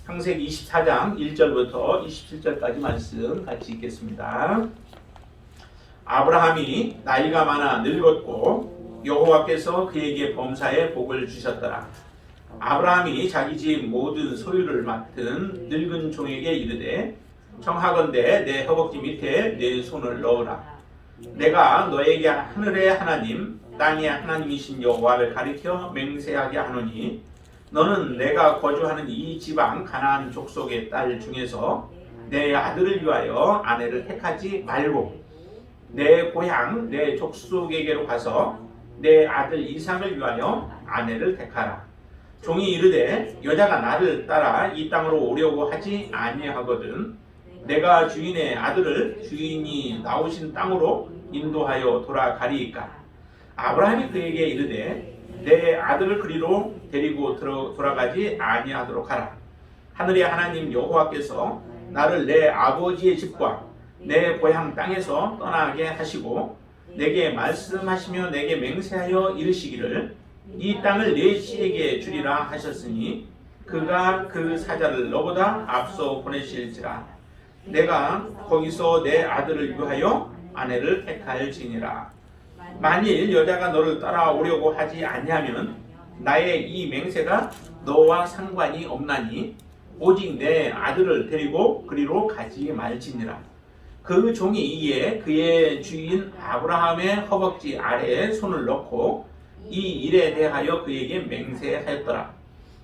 창세기 24장 1절부터 27절까지 말씀 같이 읽겠습니다. 아브라함이 나이가 많아 늙었고 여호와께서 그에게 범사에 복을 주셨더라. 아브라함이 자기 집 모든 소유를 맡은 늙은 종에게 이르되 청하건대 내 허벅지 밑에 내 손을 넣으라. 내가 너에게 하늘의 하나님 땅의 하나님이신 여호와를 가리켜 맹세하게 하노니 너는 내가 거주하는 이 지방 가나안 족속의 딸 중에서 내 아들을 위하여 아내를 택하지 말고 내 고향 내 족속에게로 가서 내 아들 이삭을 위하여 아내를 택하라. 종이 이르되 여자가 나를 따라 이 땅으로 오려고 하지 아니하거든 내가 주인의 아들을 주인이 나오신 땅으로 인도하여 돌아가리이까. 아브라함이 그에게 이르되 내 아들을 그리로 데리고 돌아가지 아니하도록 하라. 하늘의 하나님 여호와께서 나를 내 아버지의 집과 내 고향 땅에서 떠나게 하시고 내게 말씀하시며 내게 맹세하여 이르시기를 이 땅을 내 씨에게 주리라 하셨으니 그가 그 사자를 너보다 앞서 보내실지라. 내가 거기서 내 아들을 위하여 아내를 택할지니라. 만일 여자가 너를 따라오려고 하지 아니하면 나의 이 맹세가 너와 상관이 없나니 오직 내 아들을 데리고 그리로 가지 말지니라. 그 종이 이에 그의 주인 아브라함의 허벅지 아래에 손을 넣고 이 일에 대하여 그에게 맹세하였더라.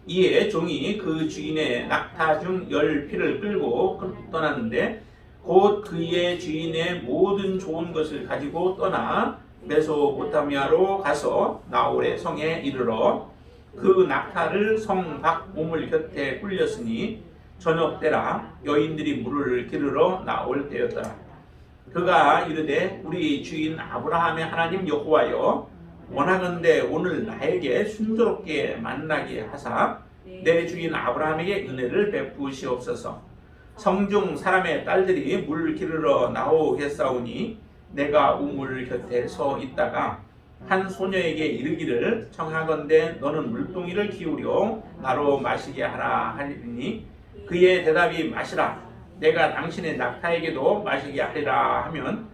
이에 종이 그 주인의 낙타 중 10피를 끌고 떠났는데 곧 그의 주인의 모든 좋은 것을 가지고 떠나 메소포타미아로 가서 나홀의 성에 이르러 그 낙타를 성 밖 우물 곁에 굴렸으니 저녁 때라 여인들이 물을 기르러 나올 때였더라. 그가 이르되 우리 주인 아브라함의 하나님 여호와여 원하건대 오늘 나에게 순조롭게 만나게 하사 내 주인 아브라함에게 은혜를 베푸시옵소서. 성중 사람의 딸들이 물 기르러 나오겠사오니 내가 우물 곁에 서 있다가 한 소녀에게 이르기를 청하건대 너는 물동이를 기울여 나로 마시게 하라 하리니 그의 대답이 마시라. 내가 당신의 낙타에게도 마시게 하리라 하면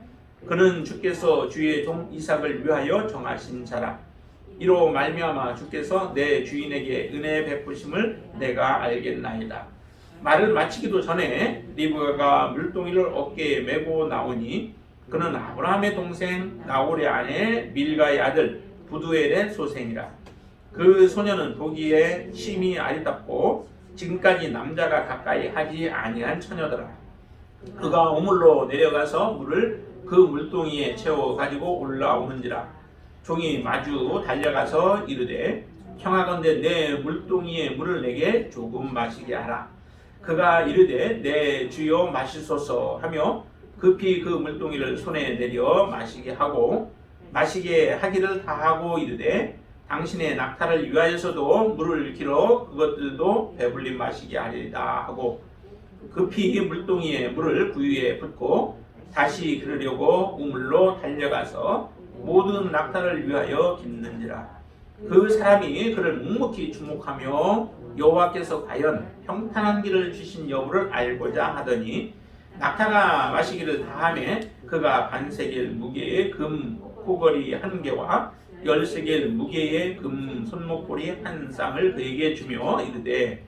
그는 주께서 주의 종 이삭을 위하여 정하신 자라. 이로 말미암아 주께서 내 주인에게 은혜 베푸심을 내가 알겠나이다. 말을 마치기도 전에 리브가가 물동이를 어깨에 메고 나오니 그는 아브라함의 동생 나홀의 아내 밀가의 아들 부두엘의 소생이라. 그 소녀는 보기에 심히 아리답고 지금까지 남자가 가까이 하지 아니한 처녀더라. 그가 우물로 내려가서 물을 그 물동이에 채워 가지고 올라오는지라. 종이 마주 달려가서 이르되 청하건대 내 물동이에 물을 내게 조금 마시게 하라. 그가 이르되 내 주여 마시소서 하며 급히 그 물동이를 손에 내려 마시게 하고 마시게 하기를 다하고 이르되 당신의 낙타를 위하여서도 물을 길어 그것들도 배불리 마시게 하리이다 하고 급히 물동이에 물을 구유에 붓고 다시 기르려고 우물로 달려가서 모든 낙타를 위하여 깁는지라. 그 사람이 그를 묵묵히 주목하며 여호와께서 과연 평탄한 길을 주신 여부를 알고자 하더니 낙타가 마시기를 다하매 그가 반세겔 무게의 금 코걸이 1개와 13겔 무게의 금 손목고리 1쌍을 그에게 주며 이르되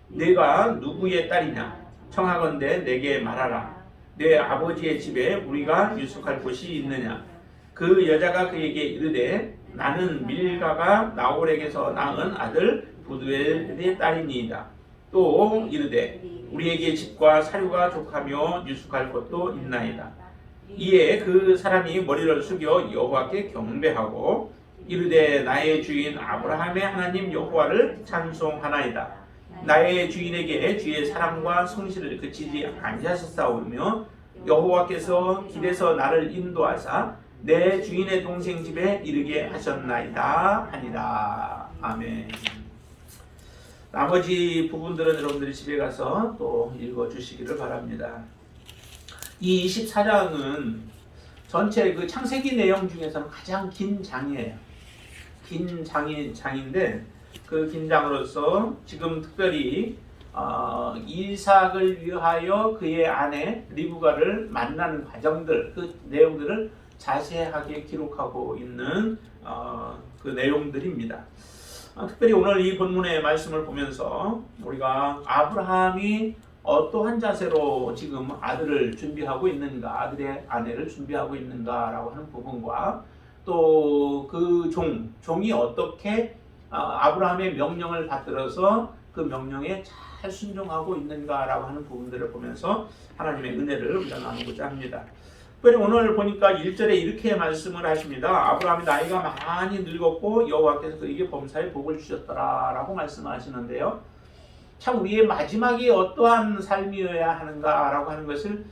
네가 누구의 딸이냐 청하건대 내게 말하라. 내 아버지의 집에 우리가 유숙할 곳이 있느냐. 그 여자가 그에게 이르되 나는 밀가가 나홀에게서 낳은 아들 부두엘의 딸이니이다. 또 이르되 우리에게 집과 사료가 족하며 유숙할 곳도 있나이다. 이에 그 사람이 머리를 숙여 여호와께 경배하고 이르되 나의 주인 아브라함의 하나님 여호와를 찬송하나이다. 나의 주인에게 주의 사랑과 성실을 그치지 아니하셨사오며 여호와께서 길에서 나를 인도하사 내 주인의 동생 집에 이르게 하셨나이다 하니라. 아멘. 나머지 부분들은 여러분들이 집에 가서 또 읽어주시기를 바랍니다. 이 24장은 전체 그 창세기 내용 중에서는 가장 긴 장이에요. 긴 장인데 그 긴 장으로서 지금 특별히 이삭을 위하여 그의 아내 리브가를 만나는 과정들, 그 내용들을 자세하게 기록하고 있는 그 내용들입니다. 특별히 오늘 이 본문의 말씀을 보면서 우리가 아브라함이 어떠한 자세로 지금 아들을 준비하고 있는가, 아들의 아내를 준비하고 있는가라고 하는 부분과 또 그 종이 어떻게 아브라함의 명령을 받들어서 그 명령에 잘 순종하고 있는가라고 하는 부분들을 보면서 하나님의 은혜를 우리가 나누고자 합니다. 특별히 오늘 보니까 1절에 이렇게 말씀을 하십니다. 아브라함이 나이가 많이 늙었고 여호와께서 그에게 범사에 복을 주셨더라라고 말씀하시는데요. 참 우리의 마지막이 어떠한 삶이어야 하는가라고 하는 것을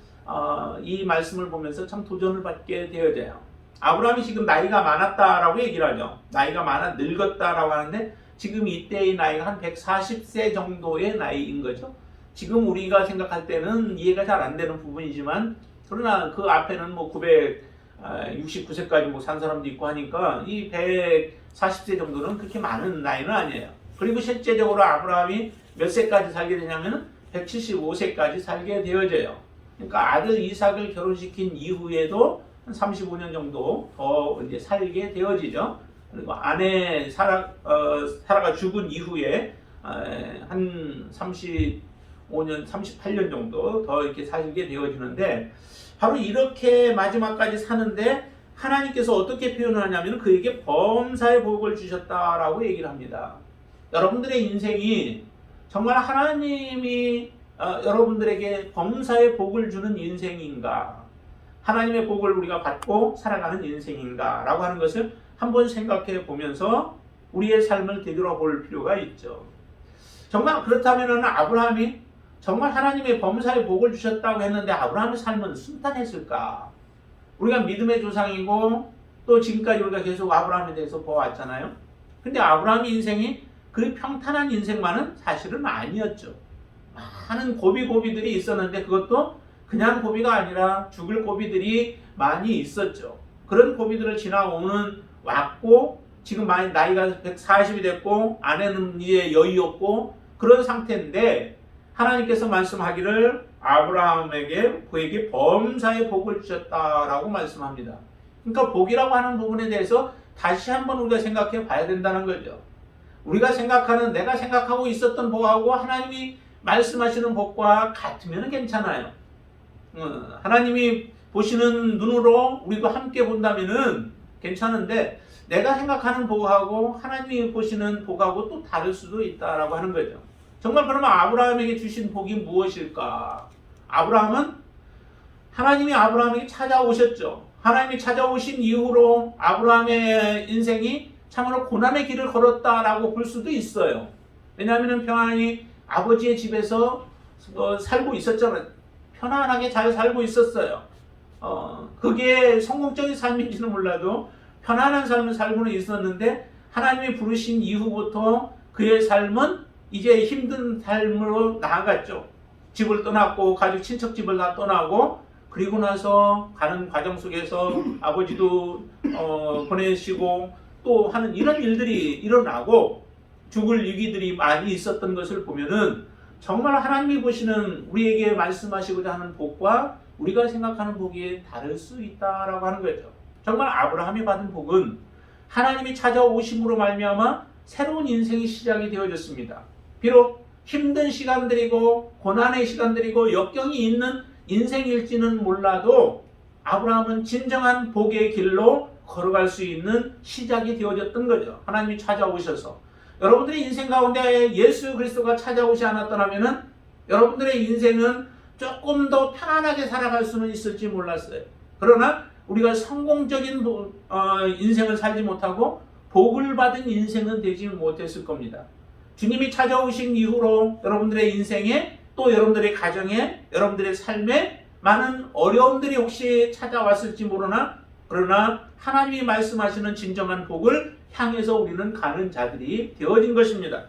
이 말씀을 보면서 참 도전을 받게 되어져요. 아브라함이 지금 나이가 많았다라고 얘기를 하죠. 나이가 많아 늙었다라고 하는데 지금 이때의 나이가 한 140세 정도의 나이인 거죠. 지금 우리가 생각할 때는 이해가 잘 안 되는 부분이지만 그러나 그 앞에는 뭐 969세까지 뭐 산 사람도 있고 하니까 이 140세 정도는 그렇게 많은 나이는 아니에요. 그리고 실제적으로 아브라함이 몇 세까지 살게 되냐면 175세까지 살게 되어져요. 그러니까 아들 이삭을 결혼시킨 이후에도 한 35년 정도 더 이제 살게 되어지죠. 그리고 아내 사라가 죽은 이후에 한 35년, 38년 정도 더 이렇게 살게 되어지는데 바로 이렇게 마지막까지 사는데 하나님께서 어떻게 표현하냐면 그에게 범사의 복을 주셨다라고 얘기를 합니다. 여러분들의 인생이 정말 하나님이 여러분들에게 범사의 복을 주는 인생인가, 하나님의 복을 우리가 받고 살아가는 인생인가 라고 하는 것을 한번 생각해 보면서 우리의 삶을 되돌아볼 필요가 있죠. 정말 그렇다면 아브라함이 정말 하나님의 범사의 복을 주셨다고 했는데 아브라함의 삶은 순탄했을까? 우리가 믿음의 조상이고 또 지금까지 우리가 계속 아브라함에 대해서 보아왔잖아요. 근데 아브라함의 인생이 그 평탄한 인생만은 사실은 아니었죠. 많은 고비들이 있었는데 그것도 그냥 고비가 아니라 죽을 고비들이 많이 있었죠. 그런 고비들을 왔고 지금 많이 나이가 140이 됐고 아내는 이제 여유 없고 그런 상태인데 하나님께서 말씀하기를 아브라함에게 그에게 범사의 복을 주셨다라고 말씀합니다. 그러니까 복이라고 하는 부분에 대해서 다시 한번 우리가 생각해 봐야 된다는 거죠. 우리가 생각하는 내가 생각하고 있었던 복하고 하나님이 말씀하시는 복과 같으면 괜찮아요. 하나님이 보시는 눈으로 우리도 함께 본다면은 괜찮은데 내가 생각하는 복하고 하나님이 보시는 복하고 또 다를 수도 있다라고 하는 거죠. 정말 그러면 아브라함에게 주신 복이 무엇일까? 하나님이 아브라함에게 찾아오셨죠. 하나님이 찾아오신 이후로 아브라함의 인생이 참으로 고난의 길을 걸었다라고 볼 수도 있어요. 왜냐하면 평안히 아버지의 집에서 살고 있었잖아요. 편안하게 잘 살고 있었어요. 그게 성공적인 삶인지는 몰라도 편안한 삶을 살고는 있었는데 하나님이 부르신 이후부터 그의 삶은 이제 힘든 삶으로 나아갔죠. 집을 떠났고 가족 친척집을 다 떠나고 그리고 나서 가는 과정 속에서 아버지도 보내시고 또 하는 이런 일들이 일어나고 죽을 위기들이 많이 있었던 것을 보면은 정말 하나님이 보시는 우리에게 말씀하시고자 하는 복과 우리가 생각하는 복이 다를 수 있다라고 하는 거죠. 정말 아브라함이 받은 복은 하나님이 찾아오심으로 말미암아 새로운 인생이 시작이 되어졌습니다. 비록 힘든 시간들이고 고난의 시간들이고 역경이 있는 인생일지는 몰라도 아브라함은 진정한 복의 길로 걸어갈 수 있는 시작이 되어졌던 거죠. 하나님이 찾아오셔서 여러분들의 인생 가운데 예수 그리스도가 찾아오지 않았더라면은 여러분들의 인생은 조금 더 편안하게 살아갈 수는 있을지 몰랐어요. 그러나 우리가 성공적인 인생을 살지 못하고 복을 받은 인생은 되지 못했을 겁니다. 주님이 찾아오신 이후로 여러분들의 인생에 또 여러분들의 가정에 여러분들의 삶에 많은 어려움들이 혹시 찾아왔을지 모르나 그러나 하나님이 말씀하시는 진정한 복을 향해서 우리는 가는 자들이 되어진 것입니다.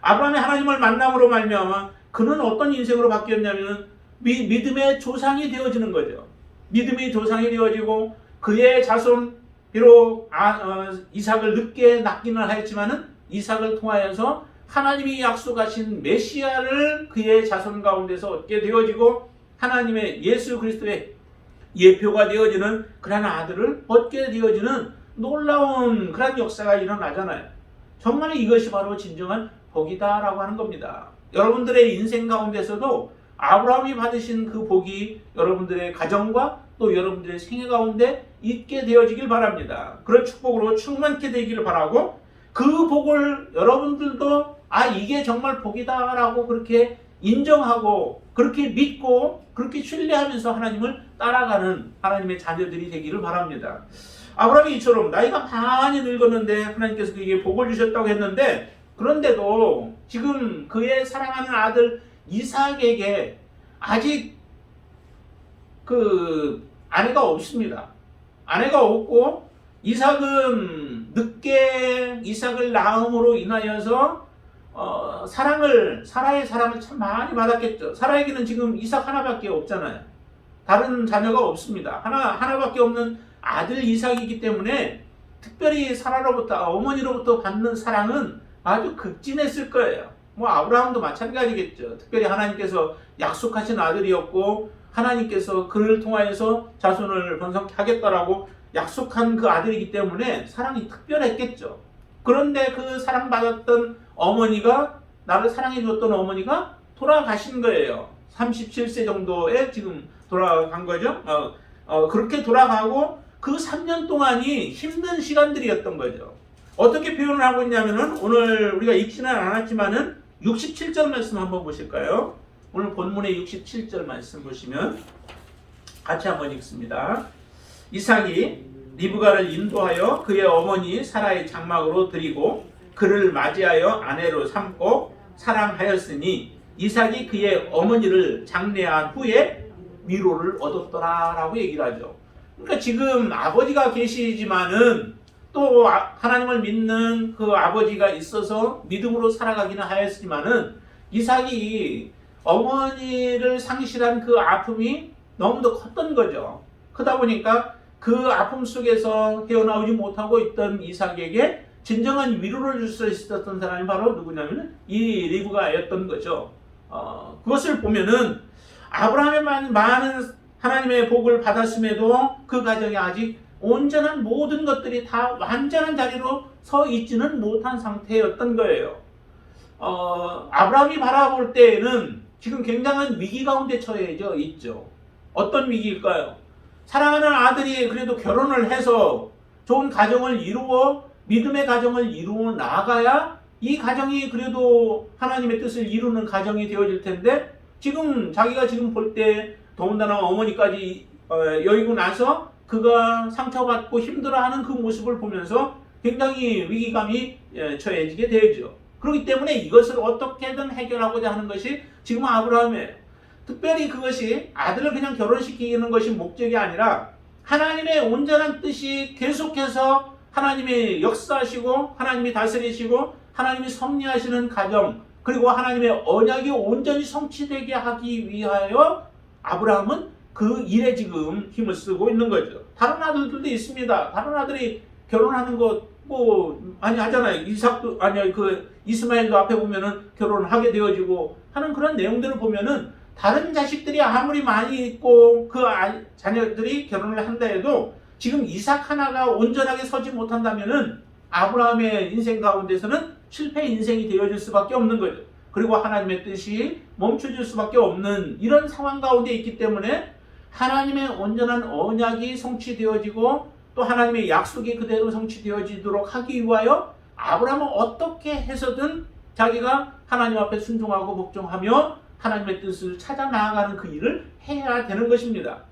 아브라함이 하나님을 만남으로 말미암아 그는 어떤 인생으로 바뀌었냐면 믿음의 조상이 되어지는 거죠. 믿음의 조상이 되어지고 그의 자손 비록 이삭을 늦게 낳기는 하였지만은 이삭을 통하여서 하나님이 약속하신 메시아를 그의 자손 가운데서 얻게 되어지고 하나님의 예수 그리스도의 예표가 되어지는 그런 아들을 얻게 되어지는 놀라운 그런 역사가 일어나잖아요. 정말 이것이 바로 진정한 복이다라고 하는 겁니다. 여러분들의 인생 가운데서도 아브라함이 받으신 그 복이 여러분들의 가정과 또 여러분들의 생애 가운데 있게 되어지길 바랍니다. 그런 축복으로 충만케 되기를 바라고 그 복을 여러분들도 이게 정말 복이다라고 그렇게 인정하고 그렇게 믿고 그렇게 신뢰하면서 하나님을 따라가는 하나님의 자녀들이 되기를 바랍니다. 아브라함이 이처럼 나이가 많이 늙었는데 하나님께서 그에게 복을 주셨다고 했는데 그런데도 지금 그의 사랑하는 아들 이삭에게 아직 그 아내가 없습니다. 아내가 없고 이삭은 늦게 이삭을 낳음으로 인하여서 사라의 사랑을 참 많이 받았겠죠. 사라에게는 지금 이삭 하나밖에 없잖아요. 다른 자녀가 없습니다. 하나밖에 없는 아들 이삭이기 때문에 특별히 사라로부터 어머니로부터 받는 사랑은 아주 극진했을 거예요. 뭐 아브라함도 마찬가지겠죠. 특별히 하나님께서 약속하신 아들이었고 하나님께서 그를 통하여서 자손을 번성케 하겠다라고 약속한 그 아들이기 때문에 사랑이 특별했겠죠. 그런데 그 사랑받았던 어머니가 나를 사랑해줬던 어머니가 돌아가신 거예요. 37세 정도에 지금 돌아간 거죠. 그렇게 돌아가고 그 3년 동안이 힘든 시간들이었던 거죠. 어떻게 표현을 하고 있냐면은 오늘 우리가 읽지는 않았지만은 67절 말씀 한번 보실까요? 오늘 본문의 67절 말씀 보시면 같이 한번 읽습니다. 이삭이 리브가를 인도하여 그의 어머니 사라의 장막으로 들이고 그를 맞이하여 아내로 삼고 사랑하였으니 이삭이 그의 어머니를 장례한 후에 위로를 얻었더라라고 얘기를 하죠. 그러니까 지금 아버지가 계시지만은 또 하나님을 믿는 그 아버지가 있어서 믿음으로 살아가기는 하였지만은 이삭이 어머니를 상실한 그 아픔이 너무도 컸던 거죠. 크다 보니까 그 아픔 속에서 헤어나오지 못하고 있던 이삭에게 진정한 위로를 줄 수 있었던 사람이 바로 누구냐면 이 리브가였던 거죠. 그것을 보면은 아브라함의 많은 하나님의 복을 받았음에도 그 가정에 아직 온전한 모든 것들이 다 완전한 자리로 서 있지는 못한 상태였던 거예요. 아브라함이 바라볼 때에는 지금 굉장한 위기 가운데 처해져 있죠. 어떤 위기일까요? 사랑하는 아들이 그래도 결혼을 해서 좋은 가정을 이루어 믿음의 가정을 이루어 나가야 이 가정이 그래도 하나님의 뜻을 이루는 가정이 되어질 텐데 지금 자기가 지금 볼 때 더군다나 어머니까지 여의고 나서 그가 상처받고 힘들어하는 그 모습을 보면서 굉장히 위기감이 처해지게 되죠. 그렇기 때문에 이것을 어떻게든 해결하고자 하는 것이 지금 아브라함이에요. 특별히 그것이 아들을 그냥 결혼시키는 것이 목적이 아니라 하나님의 온전한 뜻이 계속해서 하나님이 역사하시고 하나님이 다스리시고 하나님이 섭리하시는 가정 그리고 하나님의 언약이 온전히 성취되게 하기 위하여 아브라함은 그 일에 지금 힘을 쓰고 있는 거죠. 다른 아들들도 있습니다. 다른 아들이 결혼하는 거 많이 하잖아요. 이삭도 이스마엘도 앞에 보면은 결혼을 하게 되어지고 하는 그런 내용들을 보면은 다른 자식들이 아무리 많이 있고 그 자녀들이 결혼을 한다 해도 지금 이삭 하나가 온전하게 서지 못한다면은 아브라함의 인생 가운데서는 실패 인생이 되어질 수밖에 없는 거죠. 그리고 하나님의 뜻이 멈춰질 수밖에 없는 이런 상황 가운데 있기 때문에 하나님의 온전한 언약이 성취되어지고 또 하나님의 약속이 그대로 성취되어지도록 하기 위하여 아브라함은 어떻게 해서든 자기가 하나님 앞에 순종하고 복종하며 하나님의 뜻을 찾아 나아가는 그 일을 해야 되는 것입니다.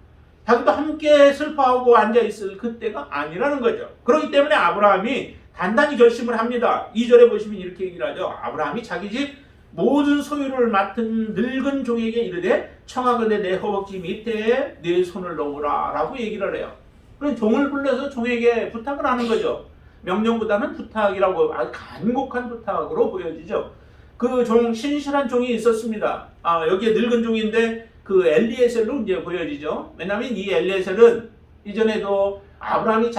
자기도 함께 슬퍼하고 앉아있을 그때가 아니라는 거죠. 그렇기 때문에 아브라함이 단단히 결심을 합니다. 2절에 보시면 이렇게 얘기를 하죠. 아브라함이 자기 집 모든 소유를 맡은 늙은 종에게 이르되 청하건대 내 허벅지 밑에 내 손을 넣으라 라고 얘기를 해요. 그럼 종을 불러서 종에게 부탁을 하는 거죠. 명령보다는 부탁이라고 아주 간곡한 부탁으로 보여지죠. 그 종, 신실한 종이 있었습니다. 여기에 늙은 종인데 그 엘리에셀로 이제 보여지죠. 왜냐하면 이 엘리에셀은 이전에도 아브라함이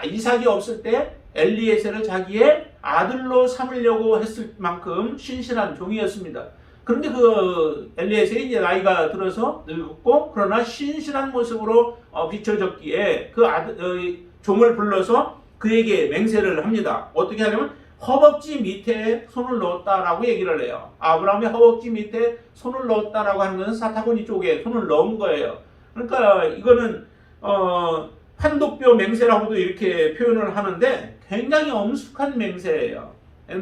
이삭이 없을 때 엘리에셀을 자기의 아들로 삼으려고 했을 만큼 신실한 종이었습니다. 그런데 그 엘리에셀이 이제 나이가 들어서 늙었고 그러나 신실한 모습으로 비춰졌기에 그 종을 불러서 그에게 맹세를 합니다. 어떻게 하냐면 허벅지 밑에 손을 넣었다라고 얘기를 해요. 아브라함의 허벅지 밑에 손을 넣었다라고 하는 것은 사타구니 쪽에 손을 넣은 거예요. 그러니까 이거는 판도뼈 맹세라고도 이렇게 표현을 하는데 굉장히 엄숙한 맹세예요.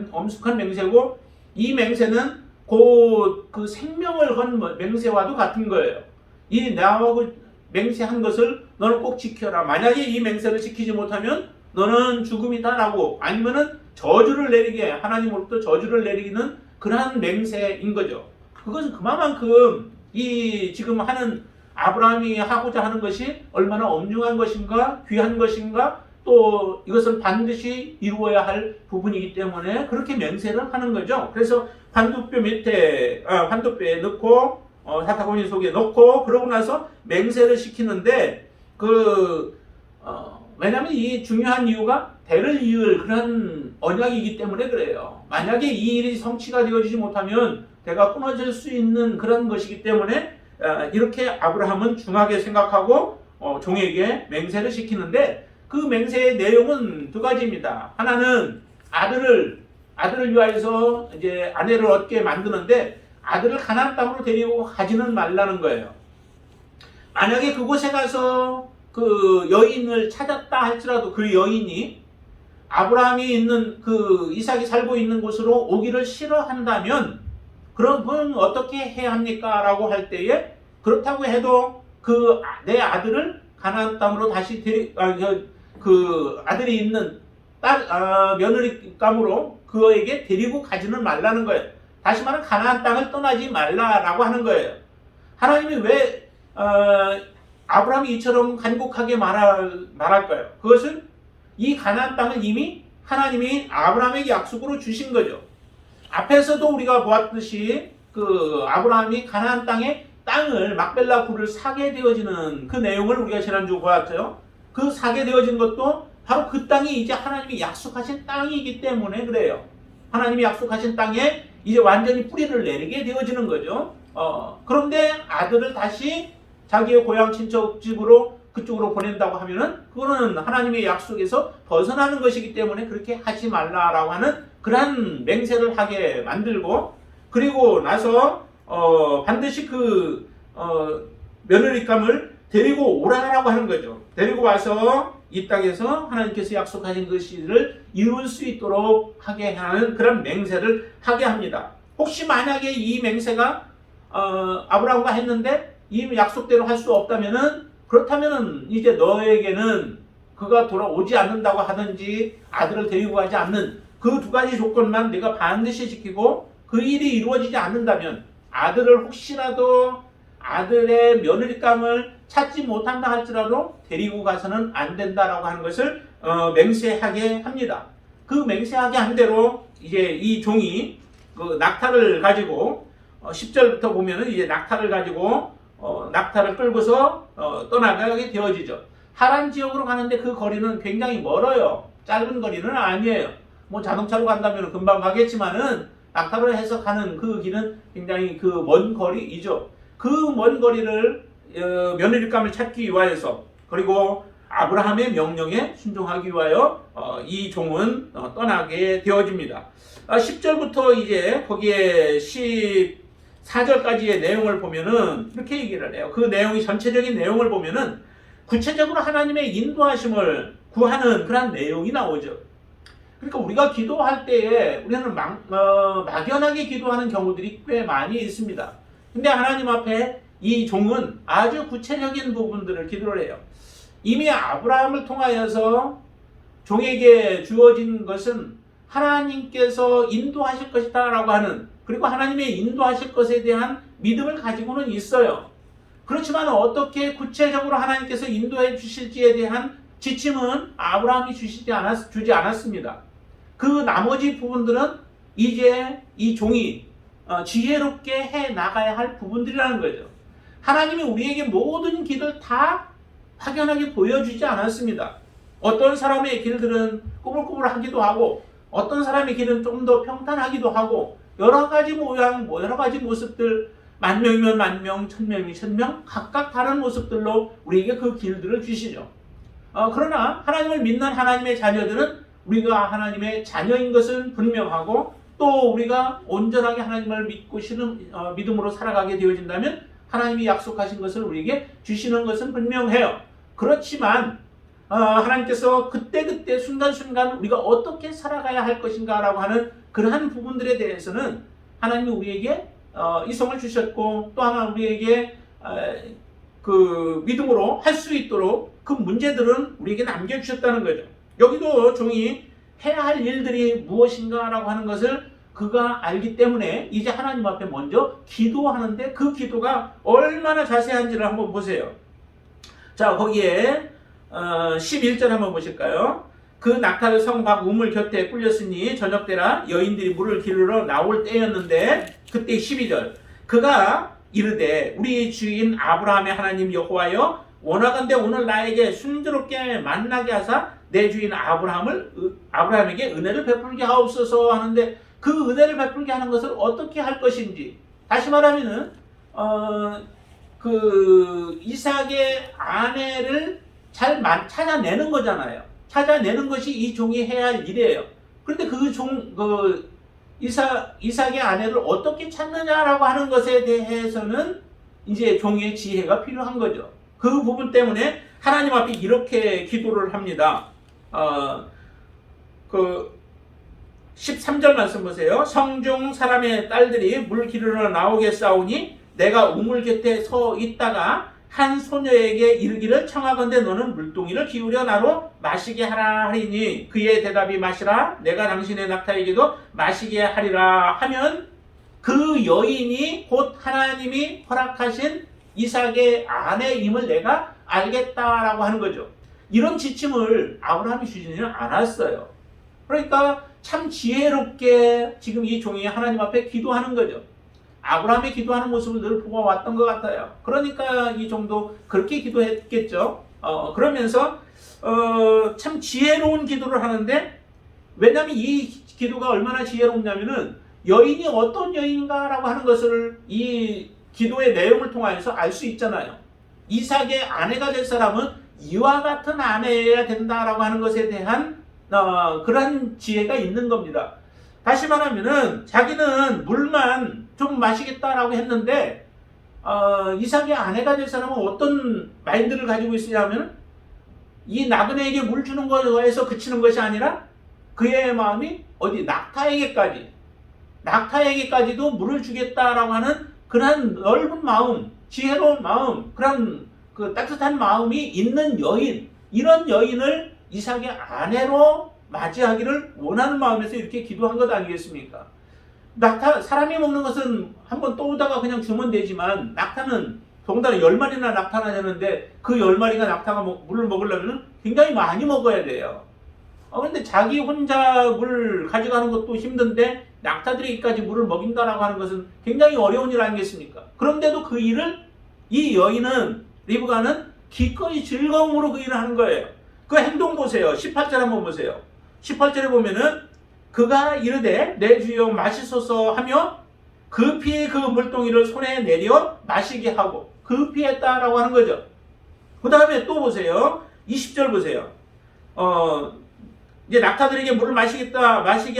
엄숙한 맹세고 이 맹세는 곧 그 생명을 건 맹세와도 같은 거예요. 이 나하고 맹세한 것을 너는 꼭 지켜라. 만약에 이 맹세를 지키지 못하면 너는 죽음이다라고 아니면은 저주를 내리게 하나님으로부터 저주를 내리는 그러한 맹세인 거죠. 그것은 그만큼 이 지금 하는 아브라함이 하고자 하는 것이 얼마나 엄중한 것인가 귀한 것인가 또 이것은 반드시 이루어야 할 부분이기 때문에 그렇게 맹세를 하는 거죠. 그래서 판도뼈에 넣고 사타구니 속에 넣고 그러고 나서 맹세를 시키는데 왜냐하면 이 중요한 이유가 대를 이을 그런 언약이기 때문에 그래요. 만약에 이 일이 성취가 되어지지 못하면 대가 끊어질 수 있는 그런 것이기 때문에 이렇게 아브라함은 중하게 생각하고 종에게 맹세를 시키는데 그 맹세의 내용은 두 가지입니다. 하나는 아들을 위하여서 이제 아내를 얻게 만드는데 아들을 가나안 땅으로 데리고 가지는 말라는 거예요. 만약에 그곳에 가서 그 여인을 찾았다 할지라도 그 여인이 아브라함이 있는 그 이삭이 살고 있는 곳으로 오기를 싫어한다면 그러면 어떻게 해야 합니까? 라고 할 때에 그렇다고 해도 그 내 아들을 가나안 땅으로 다시 그 아들이 있는 며느리감으로 그에게 데리고 가지는 말라는 거예요. 다시 말하면 가나안 땅을 떠나지 말라라고 하는 거예요. 하나님이 왜 아브라함이 이처럼 간곡하게 말할까요? 그것은 이 가나안 땅은 이미 하나님이 아브라함에게 약속으로 주신 거죠. 앞에서도 우리가 보았듯이 그 아브라함이 가나안 땅을 막벨라 굴을 사게 되어지는 그 내용을 우리가 지난주 보았죠. 그 사게 되어진 것도 바로 그 땅이 이제 하나님이 약속하신 땅이기 때문에 그래요. 하나님이 약속하신 땅에 이제 완전히 뿌리를 내리게 되어지는 거죠. 그런데 아들을 다시 자기의 고향 친척집으로 그쪽으로 보낸다고 하면은 그거는 하나님의 약속에서 벗어나는 것이기 때문에 그렇게 하지 말라라고 하는 그러한 맹세를 하게 만들고 그리고 나서 반드시 그 며느리감을 데리고 오라라고 하는 거죠. 데리고 와서 이 땅에서 하나님께서 약속하신 것을 이룰 수 있도록 하게 하는 그런 맹세를 하게 합니다. 혹시 만약에 이 맹세가 아브라함과 했는데 이 약속대로 할 수 없다면은 그렇다면은 이제 너에게는 그가 돌아오지 않는다고 하든지 아들을 데리고 가지 않는 그 두 가지 조건만 내가 반드시 지키고 그 일이 이루어지지 않는다면 아들을 혹시라도 아들의 며느리감을 찾지 못한다 할지라도 데리고 가서는 안 된다라고 하는 것을 맹세하게 합니다. 그 맹세하게 한 대로 이제 이 종이 그 낙타를 가지고 10절부터 보면은 이제 낙타를 가지고 낙타를 끌고서 떠나가게 되어지죠. 하란 지역으로 가는데 그 거리는 굉장히 멀어요. 짧은 거리는 아니에요. 뭐 자동차로 간다면 금방 가겠지만은 낙타로 해서 가는 그 길은 굉장히 그 먼 거리이죠. 그 먼 거리를 며느리감을 찾기 위하여서 그리고 아브라함의 명령에 순종하기 위하여 이 종은 떠나게 되어집니다. 10절부터 이제 거기에 14절까지의 내용을 보면은 이렇게 얘기를 해요. 그 내용이 전체적인 내용을 보면은 구체적으로 하나님의 인도하심을 구하는 그런 내용이 나오죠. 그러니까 우리가 기도할 때에 우리는 막연하게 기도하는 경우들이 꽤 많이 있습니다. 근데 하나님 앞에 이 종은 아주 구체적인 부분들을 기도를 해요. 이미 아브라함을 통하여서 종에게 주어진 것은 하나님께서 인도하실 것이다 라고 하는 그리고 하나님의 인도하실 것에 대한 믿음을 가지고는 있어요. 그렇지만 어떻게 구체적으로 하나님께서 인도해 주실지에 대한 지침은 아브라함이 주지 않았습니다. 그 나머지 부분들은 이제 이 종이 지혜롭게 해 나가야 할 부분들이라는 거죠. 하나님이 우리에게 모든 길을 다 확연하게 보여주지 않았습니다. 어떤 사람의 길들은 꾸불꾸불하기도 하고 어떤 사람의 길은 좀 더 평탄하기도 하고 여러 가지 모양, 여러 가지 모습들, 10,000명이면 10,000명, 1,000명이면 1,000명 각각 다른 모습들로 우리에게 그 길들을 주시죠. 그러나 하나님을 믿는 하나님의 자녀들은 우리가 하나님의 자녀인 것은 분명하고 또 우리가 온전하게 하나님을 믿고 믿음으로 살아가게 되어진다면 하나님이 약속하신 것을 우리에게 주시는 것은 분명해요. 그렇지만 하나님께서 그때그때 순간순간 우리가 어떻게 살아가야 할 것인가 라고 하는 그러한 부분들에 대해서는 하나님이 우리에게 이성을 주셨고 또 하나 우리에게 그 믿음으로 할 수 있도록 그 문제들은 우리에게 남겨주셨다는 거죠. 여기도 종이 해야 할 일들이 무엇인가 라고 하는 것을 그가 알기 때문에 이제 하나님 앞에 먼저 기도하는데 그 기도가 얼마나 자세한지를 한번 보세요. 자, 거기에 11절 한번 보실까요? 그 낙타를 성 밖 우물 곁에 꿀렸으니 저녁때라 여인들이 물을 기르러 나올 때였는데 그때 12절 그가 이르되 우리 주인 아브라함의 하나님 여호와여 원하건대 오늘 나에게 순조롭게 만나게 하사 내 주인 아브라함에게 은혜를 베풀게 하옵소서 하는데 그 은혜를 베풀게 하는 것을 어떻게 할 것인지, 다시 말하면은 그 이삭의 아내를 잘 찾아내는 거잖아요. 찾아내는 것이 이 종이 해야 할 일이에요. 그런데 이삭의 아내를 어떻게 찾느냐라고 하는 것에 대해서는 이제 종의 지혜가 필요한 거죠. 그 부분 때문에 하나님 앞에 이렇게 기도를 합니다. 13절 말씀 보세요. 성중 사람의 딸들이 물 기르러 나오겠사오니 내가 우물 곁에 서 있다가 한 소녀에게 이르기를 청하건대 너는 물동이를 기울여 나로 마시게 하라 하리니 그의 대답이 마시라 내가 당신의 낙타에게도 마시게 하리라 하면 그 여인이 곧 하나님이 허락하신 이삭의 아내임을 내가 알겠다라고 하는 거죠. 이런 지침을 아브라함이 주지는 않았어요. 그러니까 참 지혜롭게 지금 이 종이 하나님 앞에 기도하는 거죠. 아브라함이 기도하는 모습을 늘 보아왔던 것 같아요. 그러니까 이 종도 그렇게 기도했겠죠. 그러면서 참 지혜로운 기도를 하는데, 왜냐하면 이 기도가 얼마나 지혜롭냐면은 여인이 어떤 여인가라고 하는 것을 이 기도의 내용을 통하여서 알 수 있잖아요. 이삭의 아내가 될 사람은 이와 같은 아내여야 된다라고 하는 것에 대한 그러한 지혜가 있는 겁니다. 다시 말하면은 자기는 물만 좀 마시겠다라고 했는데 이삭의 아내가 될 사람은 어떤 마인드를 가지고 있으냐면 이 나그네에게 물 주는 거에서 그치는 것이 아니라 그의 마음이 어디 낙타에게까지도 물을 주겠다라고 하는 그런 넓은 마음, 지혜로운 마음, 그런 그 따뜻한 마음이 있는 여인, 이런 여인을 이삭의 아내로 맞이하기를 원하는 마음에서 이렇게 기도한 것 아니겠습니까? 낙타, 사람이 먹는 것은 한번 떠오다가 그냥 주면 되지만 낙타는 동달에 10마리나 낙타나 되는데 그 10마리가 낙타가 물을 먹으려면 굉장히 많이 먹어야 돼요. 그런데 자기 혼자 물 가져가는 것도 힘든데 낙타들에게까지 물을 먹인다라고 하는 것은 굉장히 어려운 일 아니겠습니까? 그런데도 그 일을 이 여인은, 리브가는 기꺼이 즐거움으로 그 일을 하는 거예요. 그 행동 보세요. 18절 한번 보세요. 18절에 보면은 그가 이르되 내 주여 마시소서 하며 급히 그 물동이를 손에 내려 마시게 하고 급히 했다라고 하는 거죠. 그 다음에 또 보세요. 20절 보세요. 이제 낙타들에게 물을 마시게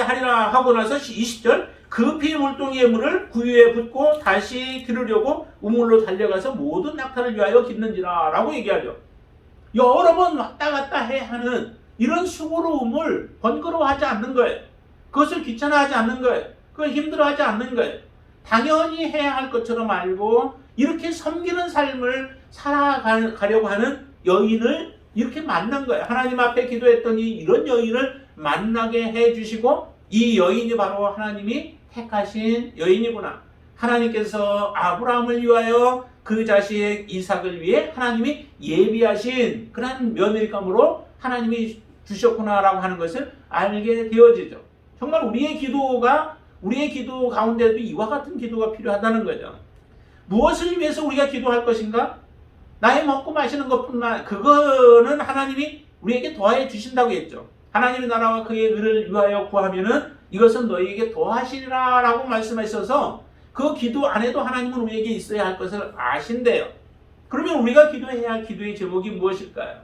하리라 하고 나서 20절 급히 물동이의 물을 구유에 붓고 다시 기르려고 우물로 달려가서 모든 낙타를 위하여 깃는지라 라고 얘기하죠. 여러 번 왔다 갔다 해야 하는 이런 수고로움을 번거로워하지 않는 거예요. 그것을 귀찮아하지 않는 거예요. 그걸 힘들어하지 않는 거예요. 당연히 해야 할 것처럼 알고 이렇게 섬기는 삶을 살아가려고 하는 여인을 이렇게 만난 거예요. 하나님 앞에 기도했더니 이런 여인을 만나게 해주시고 이 여인이 바로 하나님이 택하신 여인이구나. 하나님께서 아브라함을 위하여 그 자식 이삭을 위해 하나님이 예비하신 그런 며느리감으로 하나님이 주셨구나라고 하는 것을 알게 되어지죠. 정말 우리의 기도 가운데도 이와 같은 기도가 필요하다는 거죠. 무엇을 위해서 우리가 기도할 것인가? 나의 먹고 마시는 것뿐만, 그거는 하나님이 우리에게 더해 주신다고 했죠. 하나님의 나라와 그의 의를 위하여 구하면은 이것은 너희에게 더하시리라 라고 말씀하셔서 그 기도 안에도 하나님은 우리에게 있어야 할 것을 아신대요. 그러면 우리가 기도해야 할 기도의 제목이 무엇일까요?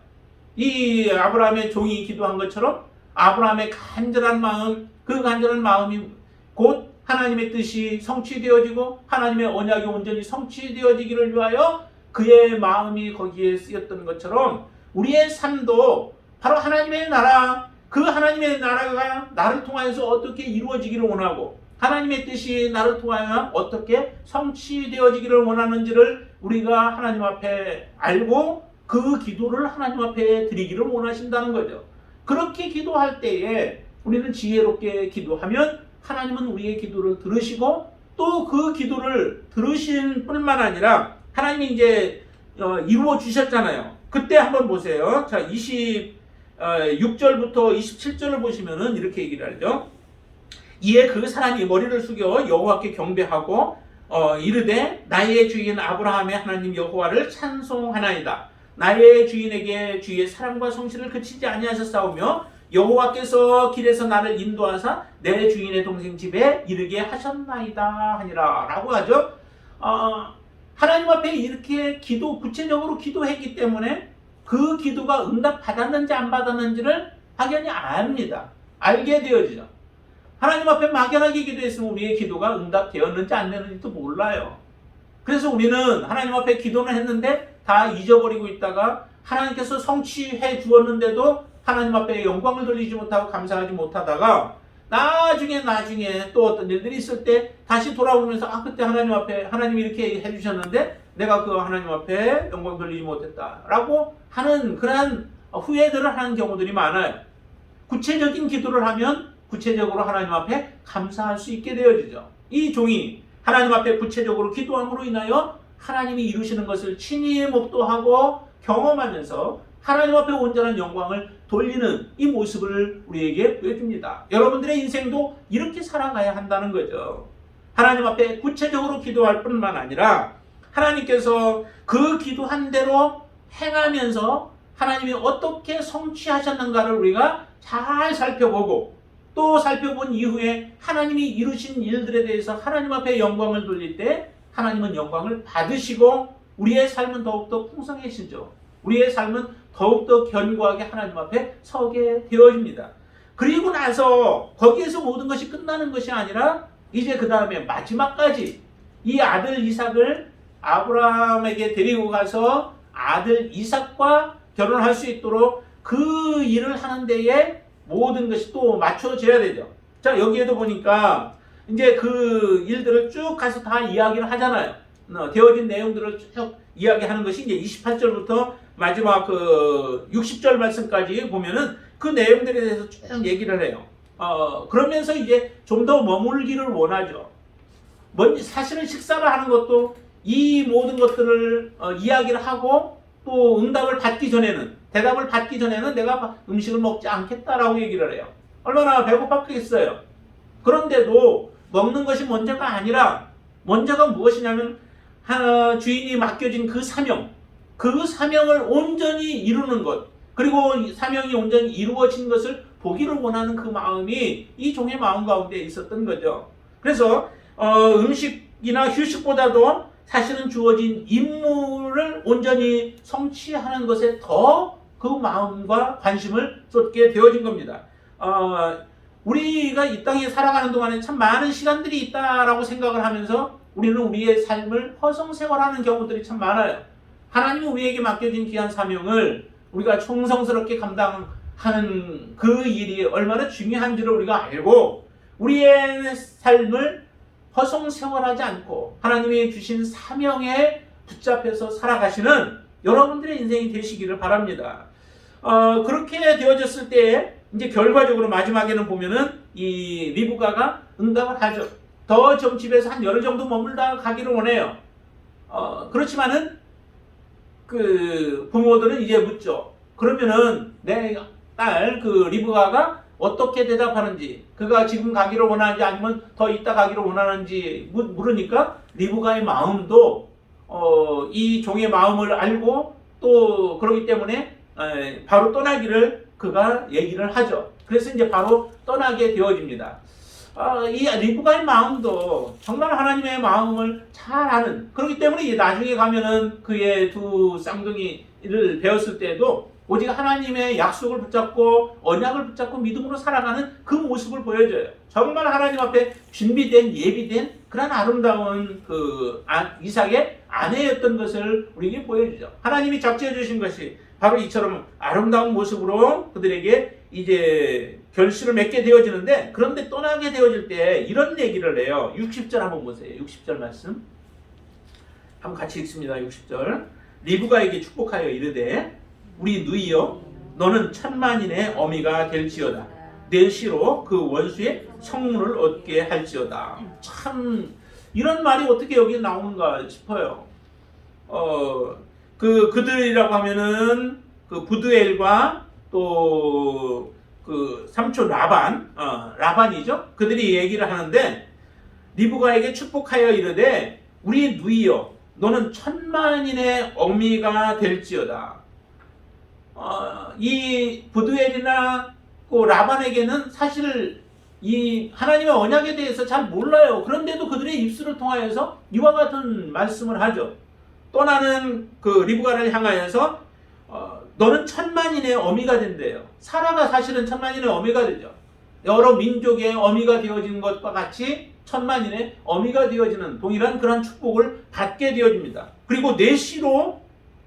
이 아브라함의 종이 기도한 것처럼 아브라함의 간절한 마음, 그 간절한 마음이 곧 하나님의 뜻이 성취되어지고 하나님의 언약이 온전히 성취되어지기를 위하여 그의 마음이 거기에 쓰였던 것처럼 우리의 삶도 바로 하나님의 나라, 그 하나님의 나라가 나를 통하여서 어떻게 이루어지기를 원하고 하나님의 뜻이 나를 통하여 어떻게 성취되어지기를 원하는지를 우리가 하나님 앞에 알고 그 기도를 하나님 앞에 드리기를 원하신다는 거죠. 그렇게 기도할 때에 우리는 지혜롭게 기도하면 하나님은 우리의 기도를 들으시고 또 그 기도를 들으신 뿐만 아니라 하나님이 이제 이루어 주셨잖아요. 그때 한번 보세요. 자, 26절부터 27절을 보시면은 이렇게 얘기를 하죠. 이에 그 사람이 머리를 숙여 여호와께 경배하고 이르되 나의 주인 아브라함의 하나님 여호와를 찬송하나이다. 나의 주인에게 주의 사랑과 성실을 그치지 아니하셨사오며 여호와께서 길에서 나를 인도하사 내 주인의 동생 집에 이르게 하셨나이다 하니라 라고 하죠. 하나님 앞에 이렇게 구체적으로 기도했기 때문에 그 기도가 응답받았는지 안 받았는지를 확연히 압니다. 알게 되어지죠. 하나님 앞에 막연하게 기도했으면 우리의 기도가 응답되었는지 안 되는지도 몰라요. 그래서 우리는 하나님 앞에 기도는 했는데 다 잊어버리고 있다가 하나님께서 성취해 주었는데도 하나님 앞에 영광을 돌리지 못하고 감사하지 못하다가 나중에 또 어떤 일들이 있을 때 다시 돌아오면서 그때 하나님 앞에 하나님이 이렇게 해주셨는데 내가 그 하나님 앞에 영광 돌리지 못했다라고 하는 그러한 후회들을 하는 경우들이 많아요. 구체적인 기도를 하면 구체적으로 하나님 앞에 감사할 수 있게 되어지죠. 이 종이 하나님 앞에 구체적으로 기도함으로 인하여 하나님이 이루시는 것을 친히 목도하고 경험하면서 하나님 앞에 온전한 영광을 돌리는 이 모습을 우리에게 보여줍니다. 여러분들의 인생도 이렇게 살아가야 한다는 거죠. 하나님 앞에 구체적으로 기도할 뿐만 아니라 하나님께서 그 기도한 대로 행하면서 하나님이 어떻게 성취하셨는가를 우리가 잘 살펴보고 또 살펴본 이후에 하나님이 이루신 일들에 대해서 하나님 앞에 영광을 돌릴 때 하나님은 영광을 받으시고 우리의 삶은 더욱더 풍성해지죠. 우리의 삶은 더욱더 견고하게 하나님 앞에 서게 되어집니다. 그리고 나서 거기에서 모든 것이 끝나는 것이 아니라 이제 그 다음에 마지막까지 이 아들 이삭을 아브라함에게 데리고 가서 아들 이삭과 결혼할 수 있도록 그 일을 하는 데에 모든 것이 또 맞춰져야 되죠. 자, 여기에도 보니까 이제 그 일들을 쭉 가서 다 이야기를 하잖아요. 되어진 내용들을 쭉 이야기하는 것이 이제 28절부터 마지막 그 60절 말씀까지 보면은 그 내용들에 대해서 쭉 얘기를 해요. 그러면서 이제 좀 더 머물기를 원하죠. 사실은 식사를 하는 것도 이 모든 것들을 이야기를 하고 또 대답을 받기 전에는 내가 음식을 먹지 않겠다라고 얘기를 해요. 얼마나 배고팠겠어요. 그런데도 먹는 것이 먼저가 아니라 먼저가 무엇이냐면 주인이 맡겨진 그 사명을 온전히 이루는 것, 그리고 사명이 온전히 이루어진 것을 보기를 원하는 그 마음이 이 종의 마음 가운데 있었던 거죠. 그래서 음식이나 휴식보다도 사실은 주어진 임무를 온전히 성취하는 것에 더 그 마음과 관심을 쏟게 되어진 겁니다. 우리가 이 땅에 살아가는 동안에 참 많은 시간들이 있다라고 생각을 하면서 우리는 우리의 삶을 허송세월하는 경우들이 참 많아요. 하나님이 우리에게 맡겨진 귀한 사명을 우리가 충성스럽게 감당하는 그 일이 얼마나 중요한지를 우리가 알고 우리의 삶을 허송세월하지 않고 하나님이 주신 사명에 붙잡혀서 살아가시는 여러분들의 인생이 되시기를 바랍니다. 그렇게 되어졌을 때 이제 결과적으로 마지막에는 보면은 이 리브가가 응답을 하죠. 더 좀 집에서 한 열흘 정도 머물다 가기를 원해요. 그렇지만은 그 부모들은 이제 묻죠. 그러면은 내 딸 그 리브가가 어떻게 대답하는지, 그가 지금 가기를 원하는지 아니면 더 있다 가기를 원하는지 물으니까 리브가의 마음도 이 종의 마음을 알고 또 그러기 때문에 바로 떠나기를 그가 얘기를 하죠. 그래서 이제 바로 떠나게 되어집니다. 이 리브가의 마음도 정말 하나님의 마음을 잘 아는, 그렇기 때문에 나중에 가면은 그의 두 쌍둥이를 배웠을 때도 오직 하나님의 약속을 붙잡고 언약을 붙잡고 믿음으로 살아가는 그 모습을 보여줘요. 정말 하나님 앞에 준비된 예비된 그런 아름다운 이삭의 아내였던 것을 우리에게 보여주죠. 하나님이 작지해 주신 것이 바로 이처럼 아름다운 모습으로 그들에게 이제 결실을 맺게 되어지는데, 그런데 떠나게 되어질 때 이런 얘기를 해요. 60절 한번 보세요. 60절 말씀 한번 같이 읽습니다. 60절. 리브가에게 축복하여 이르되 우리 누이여 너는 천만인의 어미가 될지어다. 내 시로 그 원수의 성문을 얻게 할지어다. 참 이런 말이 어떻게 여기에 나오는가 싶어요. 그들이라고 하면은 그 부두엘과 또 그 삼촌 라반이죠. 그들이 얘기를 하는데, 리브가에게 축복하여 이르되 우리 누이여 너는 천만인의 어미가 될지어다. 이 부두엘이나 그 라반에게는 사실 이 하나님의 언약에 대해서 잘 몰라요. 그런데도 그들의 입술을 통하여서 이와 같은 말씀을 하죠. 떠나는 그 리브가를 향하여서 너는 천만인의 어미가 된대요. 사라가 사실은 천만인의 어미가 되죠. 여러 민족의 어미가 되어진 것과 같이 천만인의 어미가 되어지는 동일한 그런 축복을 받게 되어집니다. 그리고 내 시로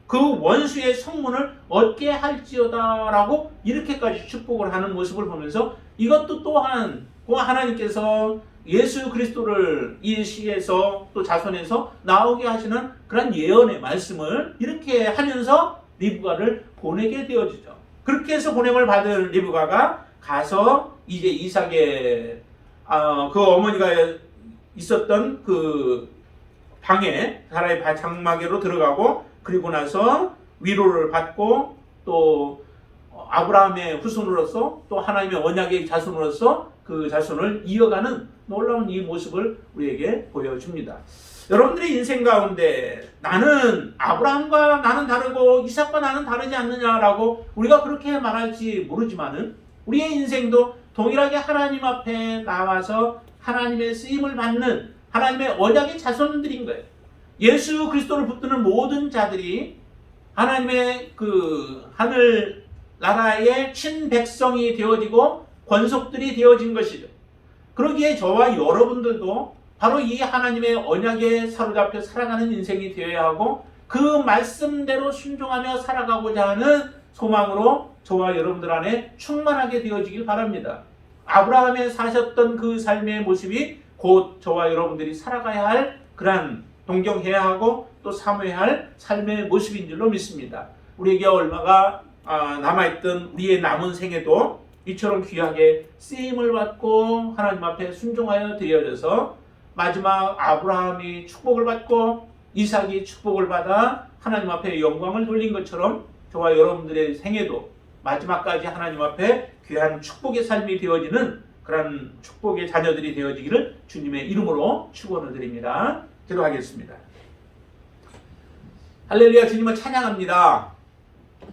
그 원수의 성문을 얻게 할지어다 라고 이렇게까지 축복을 하는 모습을 보면서, 이것도 또한 하나님께서 예수 그리스도를 이 시에서 또 자손에서 나오게 하시는 그런 예언의 말씀을 이렇게 하면서 리브가를 보내게 되어지죠. 그렇게 해서 보냄을 받은 리브가가 가서 이제 이삭의 그 어머니가 있었던 그 방에 사라의 장막으로 들어가고, 그리고 나서 위로를 받고 또 아브라함의 후손으로서 또 하나님의 언약의 자손으로서 그 자손을 이어가는 놀라운 이 모습을 우리에게 보여줍니다. 여러분들의 인생 가운데 나는 아브라함과 나는 다르고 이삭과 나는 다르지 않느냐라고 우리가 그렇게 말할지 모르지만은, 우리의 인생도 동일하게 하나님 앞에 나와서 하나님의 쓰임을 받는 하나님의 언약의 자손들인 거예요. 예수 그리스도를 붙드는 모든 자들이 하나님의 그 하늘 나라의 친백성이 되어지고 권속들이 되어진 것이죠. 그러기에 저와 여러분들도 바로 이 하나님의 언약에 사로잡혀 살아가는 인생이 되어야 하고, 그 말씀대로 순종하며 살아가고자 하는 소망으로 저와 여러분들 안에 충만하게 되어지길 바랍니다. 아브라함이 사셨던 그 삶의 모습이 곧 저와 여러분들이 살아가야 할 그러한 동경해야 하고 또 사모해야 할 삶의 모습인 줄로 믿습니다. 우리에게 얼마가 남아있던 우리의 남은 생에도 이처럼 귀하게 쓰임을 받고 하나님 앞에 순종하여 드려져서 마지막 아브라함이 축복을 받고 이삭이 축복을 받아 하나님 앞에 영광을 돌린 것처럼 저와 여러분들의 생에도 마지막까지 하나님 앞에 귀한 축복의 삶이 되어지는 그런 축복의 자녀들이 되어지기를 주님의 이름으로 축원을 드립니다. 기도하겠습니다. 할렐루야. 주님을 찬양합니다.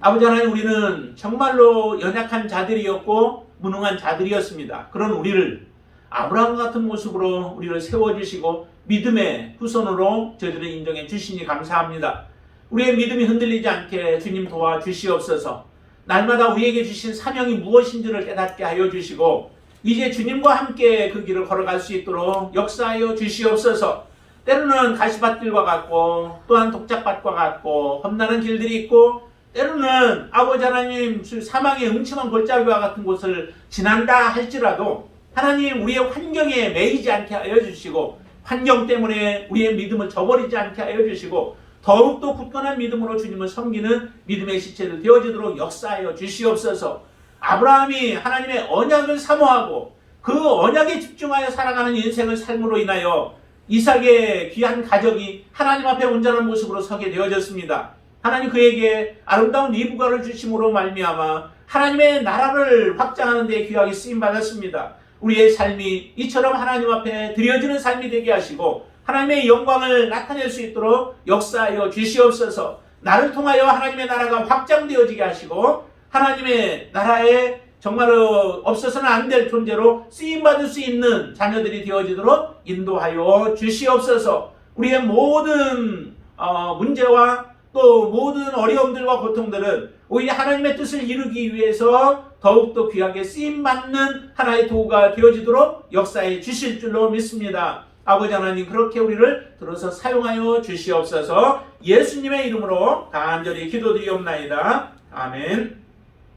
아버지 하나님, 우리는 정말로 연약한 자들이었고 무능한 자들이었습니다. 그런 우리를 아브라함 같은 모습으로 우리를 세워주시고 믿음의 후손으로 저희들을 인정해 주시니 감사합니다. 우리의 믿음이 흔들리지 않게 주님 도와주시옵소서. 날마다 우리에게 주신 사명이 무엇인지를 깨닫게 하여 주시고 이제 주님과 함께 그 길을 걸어갈 수 있도록 역사하여 주시옵소서. 때로는 가시밭길과 같고 또한 독작밭과 같고 험난한 길들이 있고, 때로는 아버지 하나님 사망의 음침한 골짜기와 같은 곳을 지난다 할지라도 하나님 우리의 환경에 매이지 않게 하여 주시고, 환경 때문에 우리의 믿음을 저버리지 않게 하여 주시고, 더욱더 굳건한 믿음으로 주님을 섬기는 믿음의 시체를 되어지도록 역사하여 주시옵소서. 아브라함이 하나님의 언약을 사모하고 그 언약에 집중하여 살아가는 인생을 삶으로 인하여 이삭의 귀한 가족이 하나님 앞에 온전한 모습으로 서게 되어졌습니다. 하나님 그에게 아름다운 리브가를 주심으로 말미암아 하나님의 나라를 확장하는 데 귀하게 쓰임받았습니다. 우리의 삶이 이처럼 하나님 앞에 드려지는 삶이 되게 하시고 하나님의 영광을 나타낼 수 있도록 역사하여 주시옵소서. 나를 통하여 하나님의 나라가 확장되어지게 하시고 하나님의 나라의 정말로 없어서는 안 될 존재로 쓰임받을 수 있는 자녀들이 되어지도록 인도하여 주시옵소서. 우리의 모든 문제와 또 모든 어려움들과 고통들은 오히려 하나님의 뜻을 이루기 위해서 더욱더 귀하게 쓰임받는 하나의 도구가 되어지도록 역사해 주실 줄로 믿습니다. 아버지 하나님, 그렇게 우리를 들어서 사용하여 주시옵소서. 예수님의 이름으로 간절히 기도드리옵나이다. 아멘.